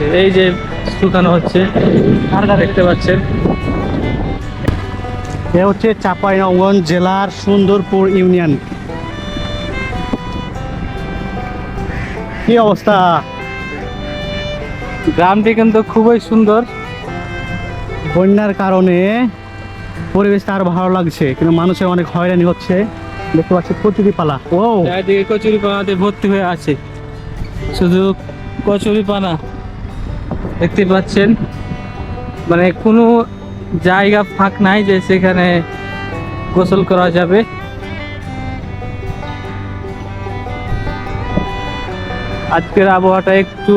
হচ্ছে, এই যে শুকানো হচ্ছে দেখতে পাচ্ছেন। এ হচ্ছে চাঁপাইনবাবগঞ্জ জেলার সুন্দরপুর ইউনিয়ন। কি অবস্থা! গ্রামটি কিন্তু খুবই সুন্দর। বন্যার কারণে পরিবেশটা আরো ভালো লাগছে, কিন্তু মানুষের অনেক হয়রানি হচ্ছে। দেখতে পাচ্ছি কচুরি পালা। ও চারিদিকে কচুরি পানাতে ভর্তি হয়ে আছে, শুধু কচুরি পানা দেখতে পাচ্ছেন। মানে কোনো জায়গা ফাঁক নাই যে সেখানে গোসল করা যাবে। আজকের আবহাওয়াটা একটু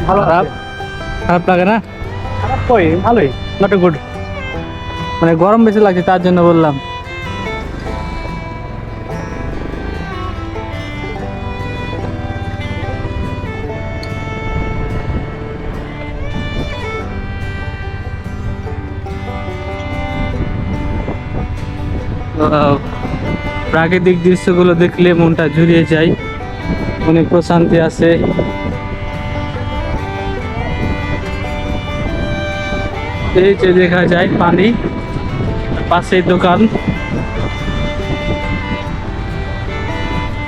ভালো খারাপ, খারাপ লাগে না? খারাপ কই, ভালোই, নট গুড। মানে গরম বেশি লাগছে তার জন্য বললাম। প্রাকৃতিক দৃশ্যগুলো দেখলে মনটা জুড়িয়ে যায়, অনেক প্রশান্তি আছে। এই যে দেখা যায় পানি, পাশে দোকান।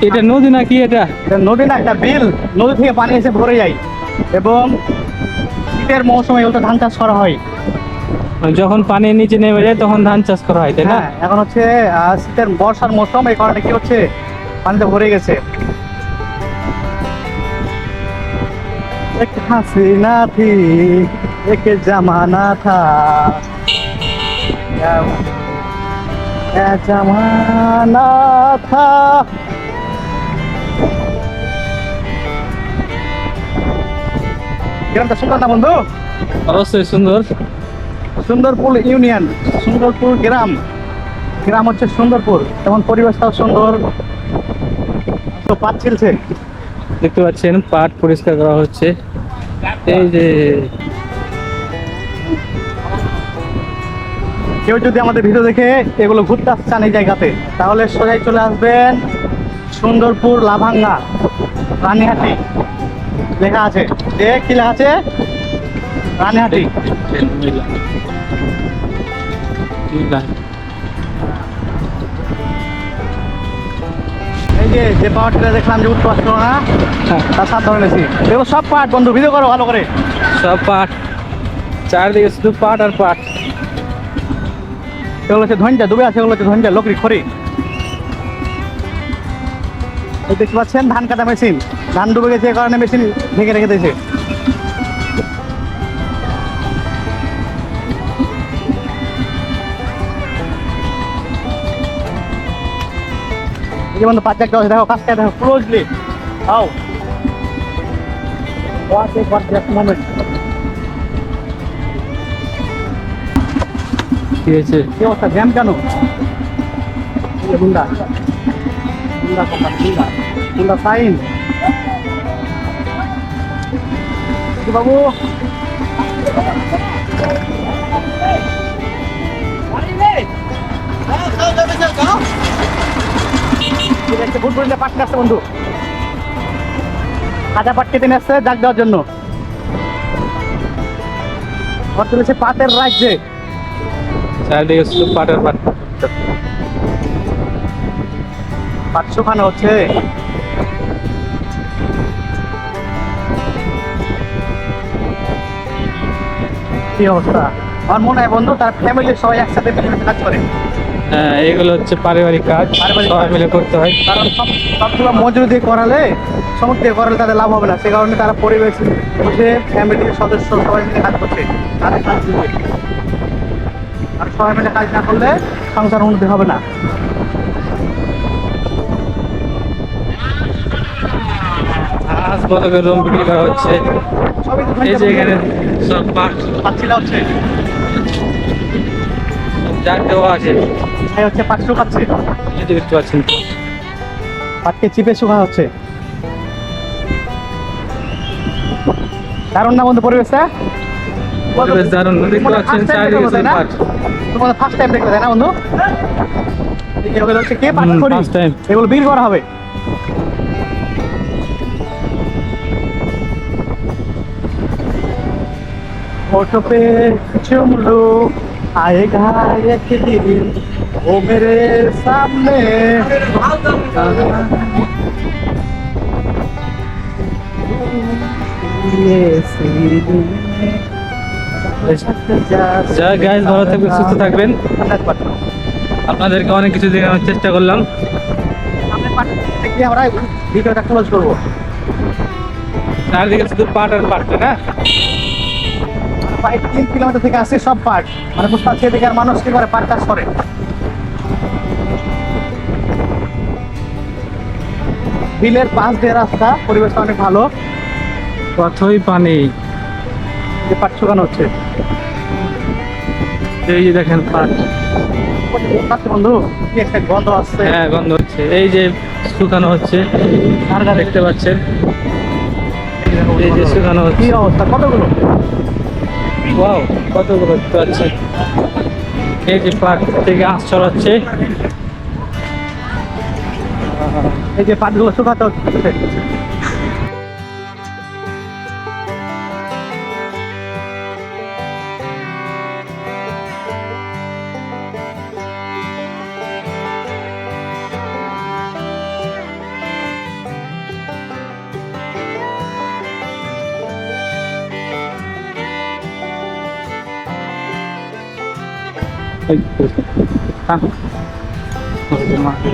এটা নদী নাকি? এটা নদী না, একটা বিল। নদী থেকে পানি এসে ভরে যায়, এবং শীতের মৌসুমে ওটা ধান চাষ করা হয়। যখন পানির নিচে নেমে যায় তখন ধান চাষ করা হয়, তাই না? হ্যাঁ, এখন হচ্ছে শীতের বর্ষার মৌসুম, এই কারণে কি হচ্ছে, পানিতে ভরে গেছে। এক হাসিনা থি, এক জামানা থা, জামানা থা। গ্রামটা সুন্দর না বন্ধু? অবশ্যই সুন্দর। সুন্দরপুর ইউনিয়ন, সুন্দরপুর গ্রাম। গ্রাম হচ্ছে সুন্দরপুর, এবং পরিবেশটাও সুন্দর। তো পাট ছিলছে। দেখতে পাচ্ছেন পাট পরিষ্কার করা হচ্ছে। এই যে কেউ যদি আমাদের ভিডিও দেখে এগুলো ঘুরতে আসতে চান এই জায়গাতে, তাহলে সোজাই চলে আসবেন সুন্দরপুর লাভাঙ্গা রানীহাটি। লেখা আছে, যে কি লেখা আছে, রানীহাটি। এই যে যে পাহাড়টা দেখলাম যে উঠতে পারছিল না, তার সাথ ধরে নিয়েছি। এগুলো সব পাট বন্ধু, ভিডিও করো ভালো করে। সব পাট, চারদিকে শুধু পাট আর পাট। এগুলো হচ্ছে ধনটা ডুবে আছে, এগুলো হচ্ছে ধনটা লকড়ি খড়ি। এই দেখতে পাচ্ছেন ধান কাটা মেশিন। ধান ডুবে গেছে, এই কারণে মেশিন ঢেকে রেখে দিয়েছে। এই যে বন্ধু পাঁচ একটা আছে, দেখো কাজটা দেখো closely. How what a gorgeous moment. কি হয়েছে? কি অবস্থা, জ্যাম কেন? এই যে গুন্ডা, গুন্ডা কোম্পানি, গুন্ডা, গুন্ডা সাইন। বাবু ভুট বললে পাট নিয়ে আসছে বন্ধু, কাঁচা পাট কেটে নিয়ে আসছে জাগ দেওয়ার জন্য। ঘর চলেছে পাটের রাজ্যে। চারদিকে শুধু পাট আর পাট। পাট শুকানো হচ্ছে। কি অবস্থা! আমার মনে হয় বন্ধু তার ফ্যামিলির সবাই একসাথে মিলেমিশে কাজ করে। হ্যাঁ, এগুলো হচ্ছে পারিবারিক কাজ, পারিবারিক সবাই কাজ। মিলে করতে হয়। কারণ সবগুলো মজুরি দিয়ে করালে, শ্রমিক দিয়ে করালে তাদের লাভ হবে না। সে কারণে তারা পরিবেশ বুঝে ফ্যামিলির সদস্য সবাই মিলে কাজ করছে, তাদের কাজ দিবে। আর সবাই মিলে কাজ না করলে সংসার উন্নতি হবে না। আজ বড় করে রুম বিক্রি করা হচ্ছে। সবই তো এই যে এখানে সব পাট পাচ্ছিলা হচ্ছে, জাগ দেওয়া আছে, এই হচ্ছে পাট শুকাচ্ছে, এই যে দেখতে পাচ্ছেন। পাটকে চিপে শুকা হচ্ছে। দারুণ না বন্ধু পরিবেশটা? পরিবেশ দারুণ, দেখতে পাচ্ছেন চারদিকে শুধু পাট। তোমাদের ফার্স্ট টাইম দেখলে তাই না বন্ধু? এগুলো হচ্ছে কে পাট করি, ফার্স্ট টাইম। এগুলো বিক্রি করা হবে। होठों पे चूम लो आएगा एक दिन वो मेरे सामने ये सीने যা গাইজ, ভালো থাকবেন, সুস্থ থাকবেন। আপনাদেরকে অনেক কিছু দেখানোর চেষ্টা করলাম। সামনের পার্ট থেকে আমরা ভিডিওটা ক্লোজ করবো। চারদিকে শুধু পাট আর পাট, তাই না? প্রায় 3 কিলোমিটার থেকে আসছে সব পার্ট, মানে বুঝতে পারছি এদিকে আর মানুষ কি করে পাট চাষ করে। বিলের পাশ দিয়ে রাস্তা, পরিবেশটা অনেক ভালো। পথই পানি। যে পাট শুকানো হচ্ছে, এই যে দেখেন পাট। পাচ্ছি বন্ধু, কি একটা গন্ধ আসছে। হ্যাঁ, গন্ধ হচ্ছে। এই যে শুকানো হচ্ছে, দেখতে পাচ্ছেন, এই যে শুকানো কি হচ্ছে। অবস্থা, কতগুলো ওয়াও, কতগুলো দেখতে পাচ্ছেন। এই যে পাট থেকে আঁশ ছড়াচ্ছে। এই যে পাটগুলো শুকাতে হচ্ছে। এই তো। হ্যাঁ। ওই যে মাটি।